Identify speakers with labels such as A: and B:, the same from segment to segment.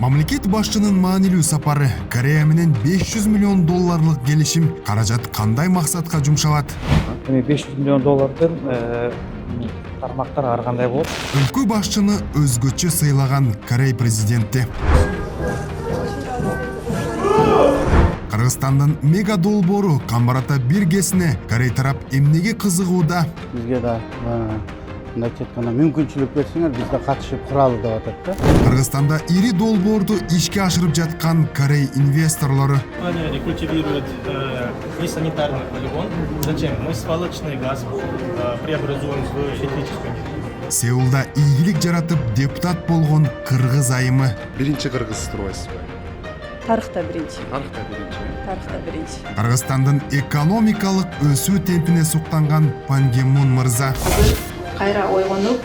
A: Мамлекет башчынын маанилүү сапары Корея менен 500 миллион долларлык келишим каражат кандай максатка жумшалат?
B: 500 миллион доллардан тармактар ар кандай болот?
A: Өлкө башчыны өзгөчө сыйлаган Корей президенти. Кыргызстандын мега долбоору Камбарата биргесине Корей тарап эмнеге кызыгууда?
C: Бизге да мындайча айтканда мүмкүнчүлүк берсеңер биз да катышып куралы деп атат да.
A: Кыргызстанда ири долбоорду ишке ашырып жаткан Корей инвесторлору.
D: Они рекультивируют несанитарный полигон. Зачем? Мы свалочный газ преобразуем в электрическую энергию.
A: Сеулда ийгилик жаратып депутат болгон кыргыз айымы.
E: Биринчи кыргыз турбайсызбы?
F: Тарыхта биринчи.
E: Тарыхта биринчи.
A: Кыргызстандын экономикалык өсүү темпине суктанган Пан Ги Мун мырза.
F: Кайра ойгонуп,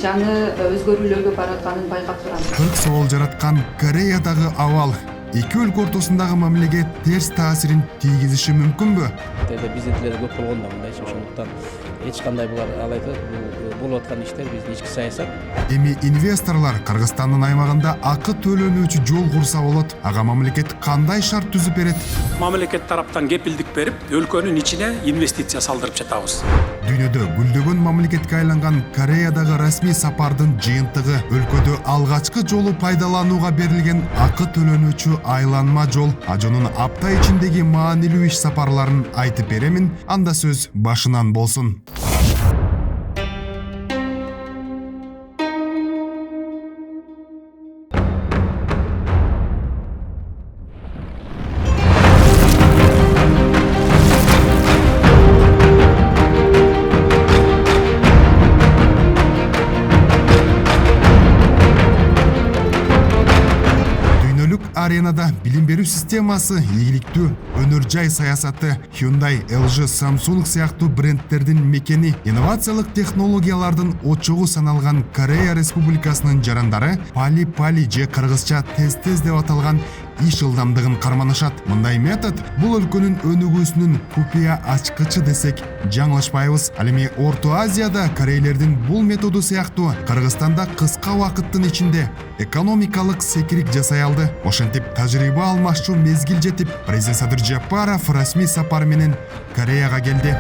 F: жаңы өзгөрүүлөргө баратканын байкап турам.
A: 40 соол жараткан Кореядагы абал эки өлкө ортосундагы мамилеге терс таасирин тийгизиши мүмкүнбү?
G: Биздикилер көп болгондо мындайча ошондуктан эч кандай булар ал айтат болуп аткан иштер биздин ички саясат.
A: Эми инвесторлор Кыргызстандын аймагында акы төлөнүүчү жол курса болот. Ага мамлекет кандай шарт түзүп берет?
H: Мамлекет тараптан кепилдик берип, өлкөнүн ичине инвестиция салдырып жатабыз.
A: Дүйнөдө гүлдөгөн мамлекетке айланган Кореядагы расмий сапардын жыйынтыгы өлкөдө алгачкы жолу пайдаланууга берилген акы төлөнүүчү айланма жол. Ажонун апта ичиндеги маанилүү иш сапарларын айтып беремин, анда сөз башынан болсун. Аренада билим берүү системасы, ийгиликтүү өнөр жай саясаты, Hyundai, LG, Samsung сыяктуу брендтердин мекени, инновациялык технологиялардын очогу саналган Корея Республикасынын жарандары пали же кыргызча тез деп аталган иш ылдамдыгын карманышат. Мындай метод бул өлкөнүн өнүгүүсүнүн купуя ачкычы десек жаңылышпайбыз. Ал эми Орто Азияда корейлердин бул методу сыяктуу Кыргызстанда кыска убакыттын ичинде экономикалык секирик жасай алды. Ошентип тажрыйба алмашчу мезгил жетип, президент Садыр Жапаров расмий сапар менен Кореяга келди.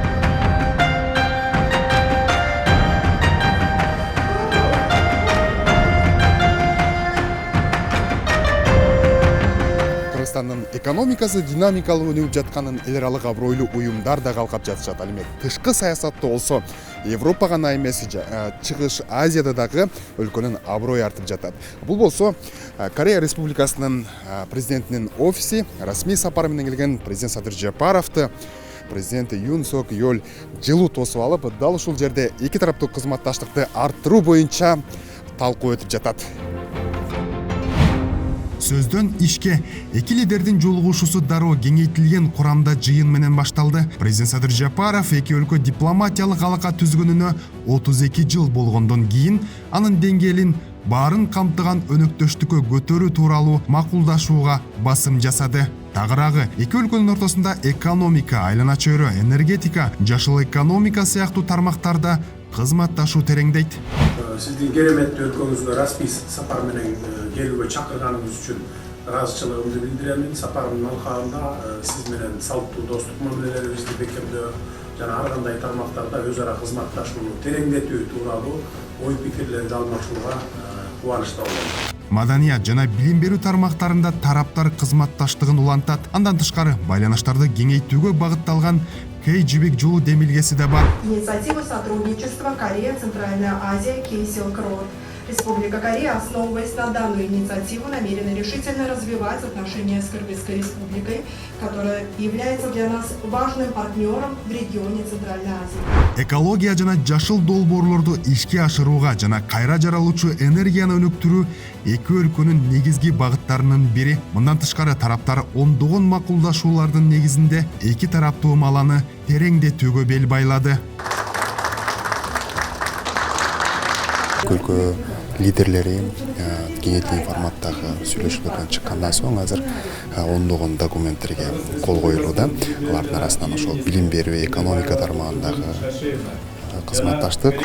A: Кыргызстандын экономикасы динамикалуу өнүгүп жатканын эл аралык абройлуу уюмдар да калкап жатышат. Ал эми тышкы саясатта болсо Европа гана эмес, чыгыш Азияда дагы өлкөнүн аброю артып жатат. Бул болсо Корея Республикасынын президентинин офиси расмий сапар менен келген президент Садыр Жапаровду президент Юн Сок Йоль жылуу тосуп алып, дал ушул жерде эки тараптуу кызматташтыкты арттыруу боюнча талкуу өтүп жатат. Сөздөн ишке эки лидердин жолугушуусу дароо кеңейтилген курамда жыйын менен башталды. Президент Садыр Жапаров эки өлкө дипломатиялык алака түзгөнүнө 32 жыл болгондон кийин анын деңгээлин баарын камтыган өнөктөштүккө көтөрүү тууралуу макулдашууга басым жасады. Тагыраагы эки өлкөнүн ортосунда экономика, айлана чөйрө, энергетика, жашыл экономика сыяктуу тармактарда кызматташуу тереңдейт.
I: Сиздин кереметтүү өлкөңүзгө расмий сапар менен келүүгө чакырганыңыз үчүн ыраазычылыгымды билдиремин. Сапардын алкагында сиз менен салттуу достук мамилелерибизди бекемдөө жана ар кандай тармактарда өз ара кызматташууну тереңдетүү тууралуу ой пикирлерди алмашууга кубанычта болом.
A: Маданият жана билим берүү тармактарында тараптар кызматташтыгын улантат. Андан тышкары байланыштарды кеңейтүүгө багытталган Кей жибек жолу демилгеси да бар.
J: Инициатива сотрудничества Корея, Центральная Азия, Кей Силк Роуд. Республика Корея, основываясь на данную инициативу, намерена решительно развивать отношения с Кыргызской республикой, которая является для нас важным партнером в регионе Центральной Азии.
A: Экология жана жашыл долбоорлорду ишке ашырууга жана кайра жаралуучу энергияны өнүктүрүү эки өлкөнүн негизги багыттарынын бири. Мындан тышкары тараптар ондогон макулдашуулардын негизинде эки тараптуу маланы тереңдетүүгө бел байлады.
E: Өлкө лидерлери кеңейтилген форматтагы сүйлөшүүлөрдөн чыккандан соң азыр ондогон документтерге кол коюлууда. Алардын арасынан ошол билим берүү, экономика тармагындагы кызматташтык.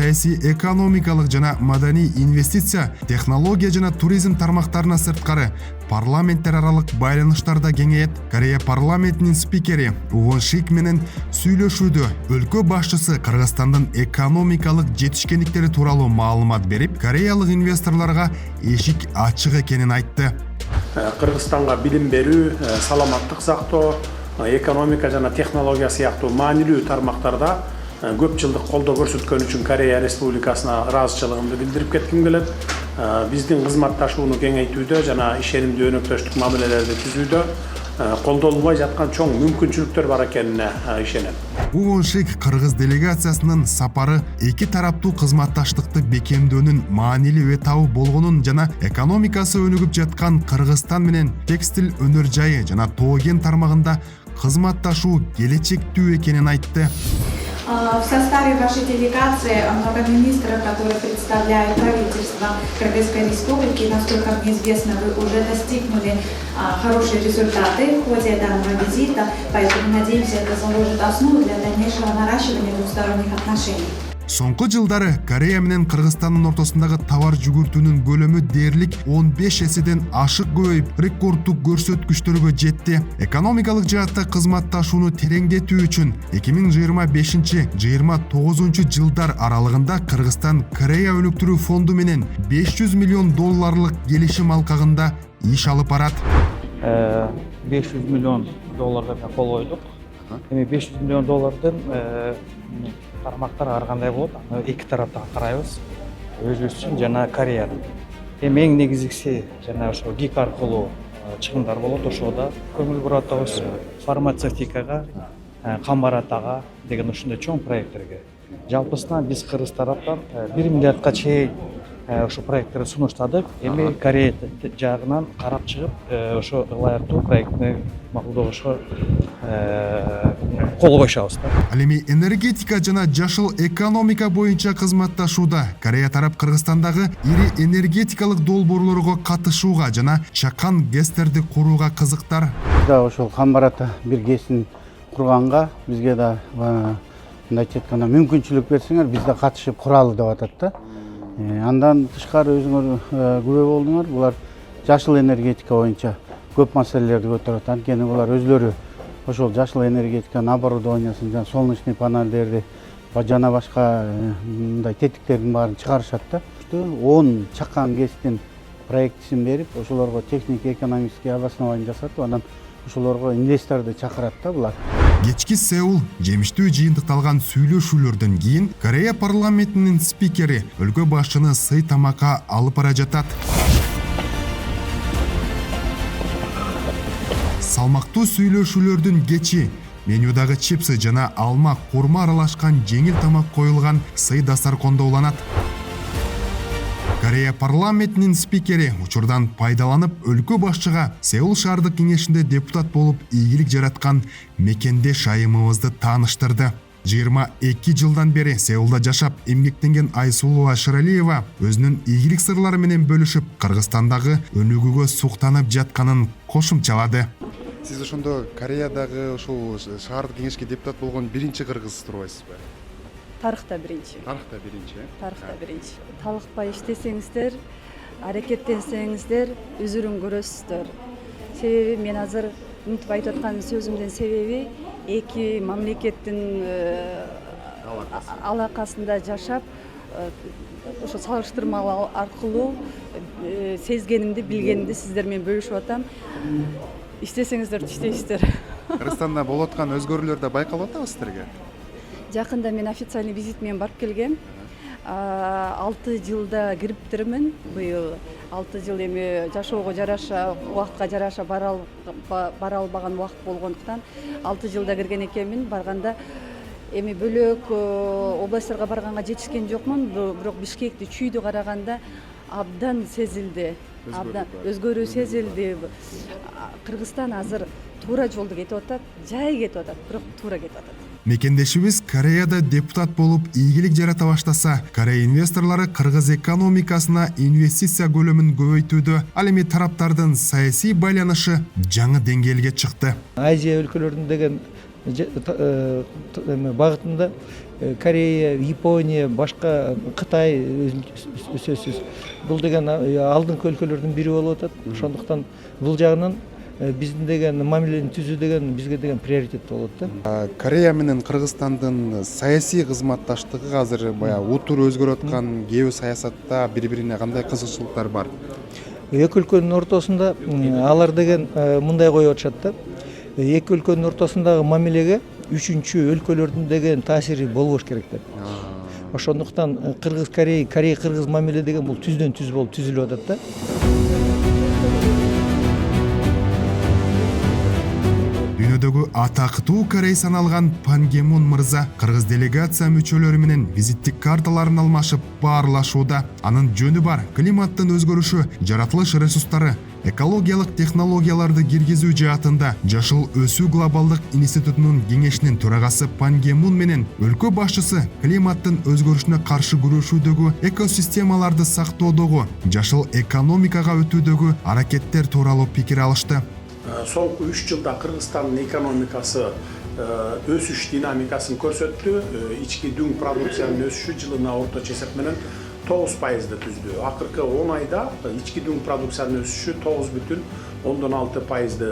A: саясий экономикалык жана маданий инвестиция, технология жана туризм тармактарына сырткары парламенттер аралык байланыштарда кеңейет. Корея парламентинин спикери Вон Шик менен сүйлөшүүдө өлкө башчысы Кыргызстандын экономикалык жетишкендиктери тууралуу маалымат берип, кореялык инвесторлорго эшик ачык экенин айтты.
I: Кыргызстанга билим берүү, саламаттык сактоо, экономика жана технология сыяктуу маанилүү тармактарда көп жылдык колдоо көрсөткөн үчүн Корея Республикасына ыраазычылыгымды билдирип кетким келет. Биздин кызматташууну кеңейтүүдө жана ишенимдүү өнөктөштүк мамилелерди түзүүдө колдолбой жаткан чоң мүмкүнчүлүктөр бар экенине ишенем.
A: Вон Шик Кыргыз делегациясынын сапары эки тараптуу кызматташтыкты бекемдөөнүн маанилүү этабы болгонун жана экономикасы өнүгүп жаткан Кыргызстан менен текстиль өнөр жайы жана тоо кен тармагында кызматташуу келечектүү экенин айтты.
K: В составе вашей делегации много министров, которые представляют правительство Кыргызской Республики. Насколько мне известно, вы уже достигнули хорошие результаты в ходе данного визита, поэтому надеемся, это заложит основу для дальнейшего наращивания двусторонних отношений.
A: Соңку жылдары Корея менен Кыргызстандын ортосундагы товар жүгүртүүнүн көлөмү дээрлик 15 эседен ашык көбөйүп, рекордтук көрсөткүчтөргө жетти. Экономикалык жаатта кызматташууну тереңдетүү үчүн 2025-29 жылдар аралыгында Кыргызстан Корея өнүктүрүү фонду менен $500 миллион келишим алкагында иш алып барат.
B: $500 миллион кол койдук. Эми $500 миллион тармактар ар кандай болот, эки тараптан карайбыз. Өзүбүз үчүн жана Кореяда. Эми эң негизгиси жана ошо ГИК аркылуу чыгымдар болот. Ошого көңүл буруп атабыз. Фармацевтикага, камбаратага деген ушундай чоң проекттерге. Жалпысынан биз Кыргыз тараптан 1 миллиардка чейин ошо проекттерди сунуштадык. Эми Корея жагынан карап чыгып, ошо ылайыктуу проектти макулдоошко кол коюшабыз.
A: Ал эми энергетика жана жашыл экономика боюнча кызматташууда Корея тарап Кыргызстандагы ири энергетикалык долбоорлорго катышууга жана чакан гэстерди курууга кызыктар.
C: Да, ошол Камбарата бир гэсин курганга бизге да мындайча айтканда мүмкүнчүлүк берсеңер, биз да катышып куралы деп атат да. Андан тышкары өзүңөр күбө болдуңар, булар жашыл энергетика боюнча көп маселелерди көтөрөт. Анткени булар өзлөрү ошол жашыл энергетиканын оборудованиясын, жана солнечный панелдерди жана башка мындай тетиктердин баарын чыгарышат да. 10 чакан гэстин проектисин берип, ошолорго технико-экономический обоснование жасатып, анан ошолорго инвесторду чакырат да булар.
A: Кечки Сеул жемиштүү жыйынтыкталган сүйлөшүүлөрдөн кийин Корея парламентинин спикери өлкө башчыны сый тамакка алып бара жатат. Салмактуу сүйлөшүүлөрдүн кечи менюдагы чипсы жана алма курма аралашкан жеңил тамак коюлган сый дасаркондо уланат. Корея парламентинин спикери учурдан пайдаланып өлкө башчыга Сеул шаардык кеңешинде депутат болуп ийгилик жараткан мекендеш айымыбызды тааныштырды. 22 жылдан бери Сеулда жашап эмгектенген Айсулова Шыралиева өзүнүн ийгилик сырлары менен бөлүшүп, Кыргызстандагы өнүгүүгө суктанып жатканын кошумчалады.
E: Сиз ошондо Кореядагы ошол шаардык кеңешке депутат болгон биринчи кыргыз турбайсызбы?
F: Тарыхта биринчи.
E: Тарыхта биринчи.
F: Тарыхта биринчи. Талыкпай иштесеңиздер, аракеттенсеңиздер, үзүрүн көрөсүздөр. Себеби мен азыр мынтип айтып аткан сөзүмдүн себеби эки мамлекеттин алакасында жашап, ошо салыштырмалоо аркылуу сезгенимди, билгенимди сиздер менен бөлүшүп атам. Иштесеңиздер, иштейсиздер.
E: Кыргызстанда болуп аткан өзгөрүүлөрдү байкалып атабы сиздерге?
F: Жакында мен официальный визит менен барып келгем. 6 жылда кириптирмин. Быйыл 6 жыл эми жашоого жараша, убакытка жараша бара албаган убакыт болгондуктан 6 жылда кирген экенмин. Барганда эми бөлөк областтарга барганга жетишкен жокмун, бирок Бишкекти, Чүйдү караганда абдан сезилди. Абдан өзгөрүү сезилди. Кыргызстан азыр туура жолду кетип атат, жай кетип атат, бирок туура кетип атат.
A: Мекендешибиз Кореяда депутат болуп ийгилик жарата баштаса, Корея инвесторлору Кыргыз экономикасына инвестиция көлөмүн көбөйтүүдө, ал эми тараптардын саясий байланышы жаңы деңгээлге чыкты.
L: Азия өлкөлөрүнүн деген багытында
G: Корея, Япония, башка Кытай сөзсүз. Бул деген алдыңкы өлкөлөрдүн бири болуп атат. Ошондуктан бул жагынан биздин деген мамилени түзүү деген бизге деген приоритет болот да.
E: Корея менен Кыргызстандын саясий кызматташтыгы азыр баягы утур өзгөрүп аткан геосаясатта бири-бирине кандай кызыкчылыктар бар?
G: Эки өлкөнүн ортосунда алар деген мындай коюп атышат да. Эки өлкөнүн ортосундагы мамилеге үчүнчү өлкөлөрдүн деген таасири болбош керек деп. Ошондуктан Кыргыз-Корей, Корей-Кыргыз мамиле деген бул түздөн түз болуп түзүлүп атат да.
A: Дүйнөдөгү атактуу корей саналган Пан Ге Мун мырза кыргыз делегация мүчөлөрү менен визиттик карталарын алмашып баарлашууда. Анын жөнү бар: климаттын өзгөрүшү, жаратылыш ресурстары, экологиялык технологияларды киргизүү жаатында Жашыл өсүү глобалдык институтунун кеңешинин төрагасы Пан Ге Мун менен өлкө башчысы климаттын өзгөрүшүнө каршы күрөшүүдөгү, экосистемаларды сактоодогу, жашыл экономикага өтүүдөгү аракеттер тууралуу пикир алышты.
I: Соңку 3 жылда Кыргызстандын экономикасы өсүш динамикасын көрсөттү. Ички дүң продукциянын өсүшү жылына орточо эсеп менен 9%-ды түздү. Акыркы 10 айда ички дүң продукциянын өсүшү 9,6%-ды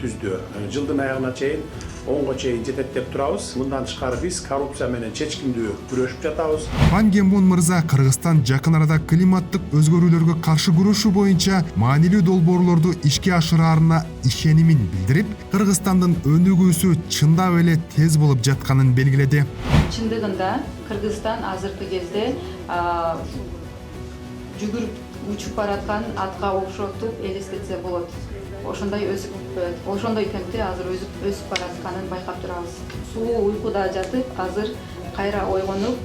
I: түздү. Жылдын аягына чейин 10-го чейин жетет деп турабыз. Мындан тышкары биз коррупция менен чечкиндүү күрөшүп жатабыз.
A: Пан Ге Мун мырза Кыргызстан жакын арада климаттык өзгөрүүлөргө каршы күрөшүү боюнча маанилүү долбоорлорду ишке ашыраарына ишенимин билдирип, Кыргызстандын өнүгүүсү чындап эле тез болуп жатканын белгиледи.
F: Чындыгында Кыргызстан азыркы кезде жүгүрүп учуп бараткан атка окшотуп элестетсе болот. Ошондой темпте азыр өсүп баратканын байкап турабыз. Суу уйкуда жатып, азыр кайра ойгонуп,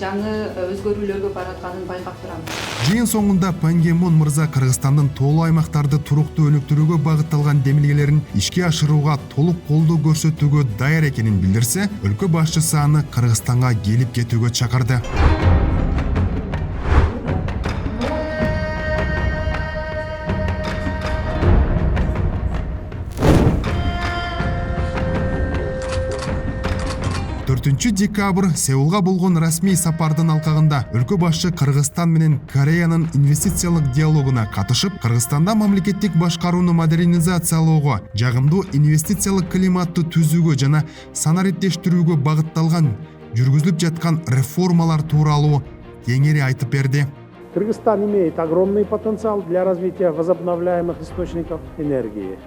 F: жаңы өзгөрүүлөргө баратканын байкап турабыз.
A: Жыйын соңунда Пан Ге Мун мырза Кыргызстандын тоолуу аймактарды туруктуу өнүктүрүүгө багытталган демилгелерин ишке ашырууга толук колдоо көрсөтүүгө даяр экенин билдирсе, өлкө башчысы аны Кыргызстанга келип кетүүгө чакырды. Декабрь Сеулга болгон расмий сапардын алкагында өлкө башчы Кыргызстан менен Кореянын инвестициялык диалогуна катышып, Кыргызстанда мамлекеттик башкарууну модернизациялоого, жагымдуу инвестициялык климатты түзүүгө жана санариптештирүүгө багытталган жүргүзүлүп жаткан реформалар тууралуу кеңири айтып берди.
I: Кыргызстан имеет огромный потенциал для развития возобновляемых источников энергии.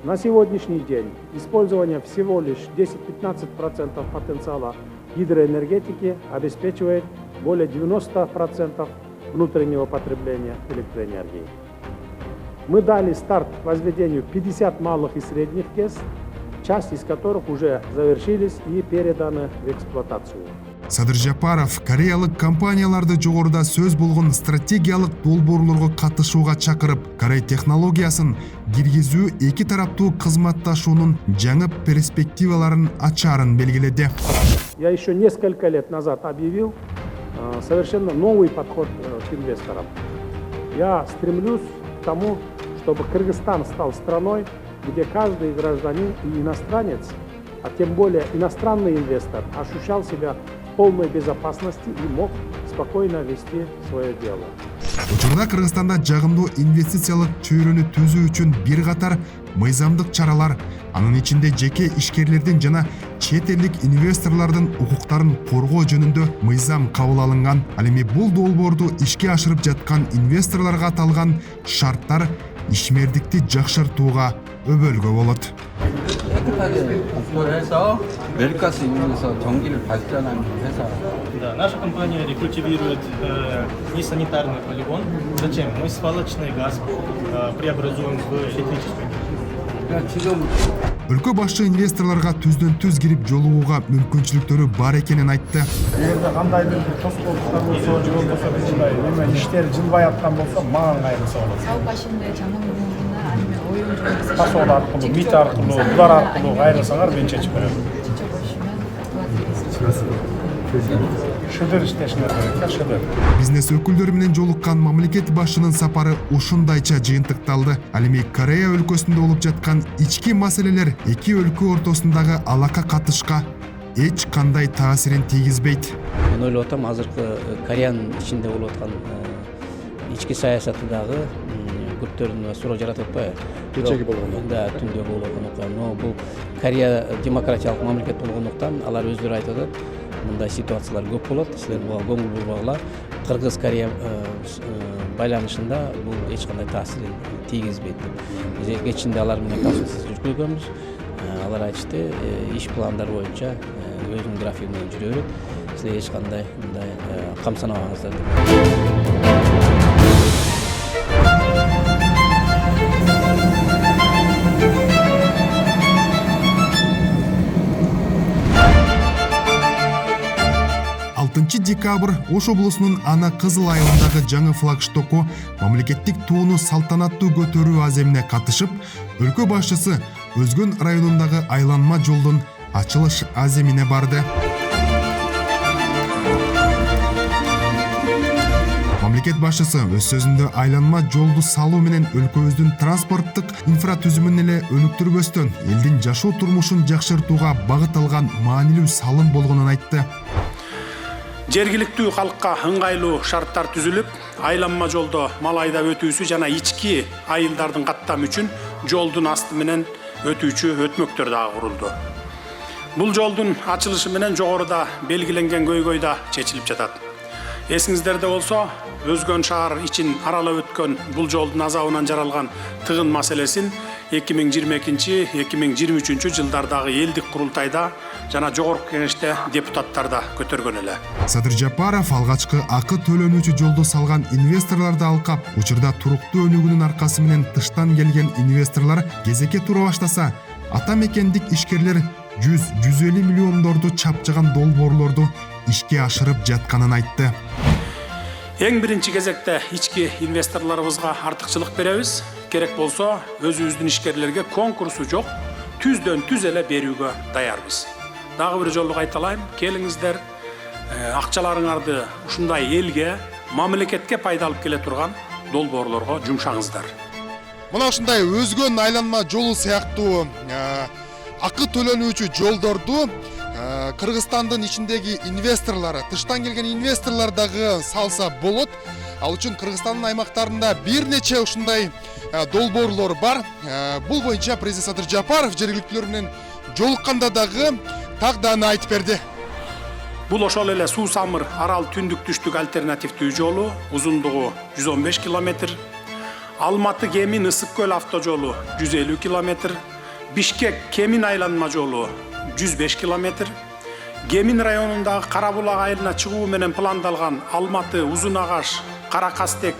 I: На сегодняшний день использование всего лишь 10-15% потенциала гидроэнергетики обеспечивает более 90% внутреннего потребления электроэнергии. Мы дали старт возведению 50 малых и средних КЭС, часть из которых уже завершились и переданы в эксплуатацию.
A: Садыр Жапаров кореялык компанияларды жогоруда сөз болгон стратегиялык долбоорлорго катышууга чакырып, Корей технологиясын киргизүү эки тараптуу кызматташуунун жаңы перспективаларын ачаарын белгиледи.
I: Я еще несколько лет назад объявил совершенно новый подход к инвесторам. Я стремлюсь к тому, чтобы Кыргызстан стал страной, где каждый гражданин и иностранец, а тем более иностранный инвестор, ощущал себя в полной безопасности и мог спокойно вести свое дело.
A: Учурда Кыргызстанда жагымдуу инвестициялык чөйрөнү түзүү үчүн бир катар мыйзамдык чаралар, анын ичинде жеке ишкерлердин жана чет элдик инвесторлордун укуктарын коргоо жөнүндө мыйзам кабыл алынган. Ал эми бул долбоорду ишке ашырып жаткан инвесторлорго аталган шарттар ишмердикти жакшыртууга өбөлгө болот.
L: 그래서 멜가스 이용해서 전기를 발전하는 회사.
D: Да, наша компания рекультивирует несанитарный полигон. Зачем? Мы свалочный газ преобразуем в электрический.
A: Өлкө башчы инвесторлорго түздөн түз кирип жолугууга мүмкүнчүлүктөрү бар экенин айтты.
I: Эгерде кандайдыр бир тоскоолдуктар болсо, же болбосо мындай эме иштер жылбай аткан болсо, мага кайрылса болот.
F: Саук башында жаман болуна, аны оюн
I: Пасол аркылуу, МИТ аркылуу, булар аркылуу кайрылсаңар мен чечип берем. Шыдыр иштешиңер керек да, шыдыр.
A: Бизнес өкүлдөрү менен жолуккан мамлекет башчынын сапары ушундайча жыйынтыкталды. Ал эми Корея өлкөсүндө болуп жаткан ички маселелер эки өлкө ортосундагы алака катышка эч кандай таасирин тийгизбейт.
M: Мен ойлоп атам, азыркы Кореянын ичинде болуп аткан ички саясаты дагы көптөрүн суроо жаратып атпайбы?
N: Кечеги болгондо.
M: Да, түндө болуп аткан окуя. Но бул Корея демократиялык мамлекет болгондуктан алар өздөрү айтып атат, мындай ситуациялар көп болот. Силер буга көңүл бурбагыла. Кыргыз-Корея байланышында бул эч кандай таасирин тийгизбейт деп. Биз кечинде алар менен консультация жүргүзгөнбүз. Алар айтышты, иш пландары боюнча өзүнүн графиги менен жүрө берет. Силер эч кандай мындай камсанабаңыздар деп.
A: 6 декабрь Ош облусунун Ана Кызыл айылындагы жаңы флагштоку мамлекеттик тууну салтанаттуу көтөрүү аземине катышып, өлкө башчысы Өзгөн районундагы айланма жолдун ачылыш аземине барды. Мамлекет башчысы өз сөзүндө айланма жолду салуу менен өлкөбүздүн транспорттук инфратүзүмүн эле өнүктүрбөстөн, элдин жашоо турмушун жакшыртууга багыт алган маанилүү салым болгонун айтты.
I: Жергиликтүү халыкка ыңгайлуу шарттар түзүлүп, айланма жолдо мал айдап өтүүсү жана ички айылдардын каттамы үчүн жолдун асты менен өтүүчү өтмөктөр дагы курулду. Бул жолдун ачылышы менен жогоруда белгиленген көйгөй да чечилип жатат. Эсиңиздерде болсо, Өзгөн шаар ичин аралап өткөн бул жолдун азабынан жаралган тыгын маселесин 2022-2023 жылдардагы элдик курултайда жана жогорку кеңеште депутаттар да көтөргөн эле.
A: Садыр Жапаров алгачкы акы төлөнүүчү жолду салган инвесторлорду алкап, учурда туруктуу өнүгүүнүн аркасы менен тыштан келген инвесторлор кезекке тура баштаса, ата мекендик ишкерлер 100-150 миллиондорду чапчыган долбоорлорду ишке ашырып жатканын айтты.
I: Эң биринчи кезекте ички инвесторлорубузга артыкчылык беребиз. Керек болсо, өзүбүздүн ишкерлерге конкурсу жок, түздөн түз эле берүүгө даярбыз. Дагы бир жолу кайталайм, келиңиздер, акчаларыңарды ушундай элге, мамлекетке пайда алып келе турган долбоорлорго жумшаңыздар.
N: Мына ушундай Өзгөн айланма жолу сыяктуу акы төлөнүүчү жолдорду Кыргызстандын ичиндеги инвесторлары, тыштан келген инвесторлор дагы салса болот. Ал үчүн Кыргызстандын аймактарында бир нече ушундай долбоорлор бар. Бул боюнча президент Садыр Жапаров жергиликтүүлөр менен жолукканда дагы тагданы айтып берди.
I: Бул ошол эле Суу Самыр Арал түндүк түштүк альтернативдүү жолу, узундугу 115 километр, Алматы Кемин Ысык көл автожолу 150 километр, Бишкек Кемин айланма жолу 105 километр, Кемин районундагы Карабулак айылына чыгуу менен пландалган Алматы Узун Агаш, Кара Кастек,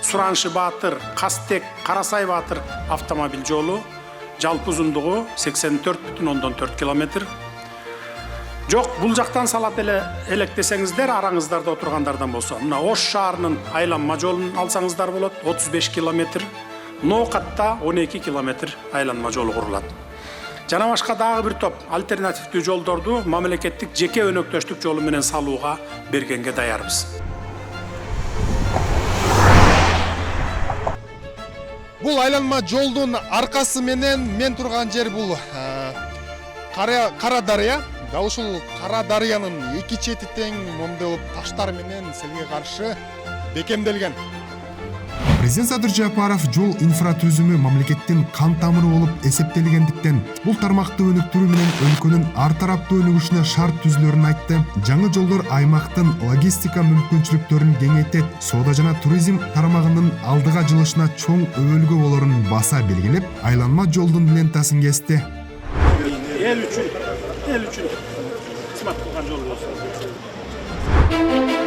I: Сураншы Баатыр, Кастек, Карасай Баатыр автомобиль жолу, жалпы узундугу 84,4 километр. Жок, бул жактан салат элек десеңиздер, араңыздарда отургандардан болсо, мына Ош шаарынын айланма жолун алсаңыздар болот, 35 километр, Ноокатта 12 километр айланма жолу курулат. Жана башка дагы бир топ альтернативдүү жолдорду мамлекеттик жеке өнөктөштүк жолу менен салууга бергенге даярбыз.
N: Бул айланма жолдун аркасы менен мен турган жер бул Кара дарыя. Дал ушул Кара дарыянын эки чети тең момдолуп таштар менен селге каршы бекемделген.
A: Президент Садыр Жапаров жол инфратүзүмү мамлекеттин кан тамыры болуп эсептелгендиктен бул тармакты өнүктүрүү менен өлкөнүн ар тараптуу өнүгүшүнө шарт түзүлөрүн айтты. Жаңы жолдор аймактын логистика мүмкүнчүлүктөрүн кеңейтет, соода жана туризм тармагынын алдыга жылышына чоң өбөлгө болорун баса белгилеп, айланма жолдун лентасын кести.
I: Эл үчүн кызмат кылган жол болсун.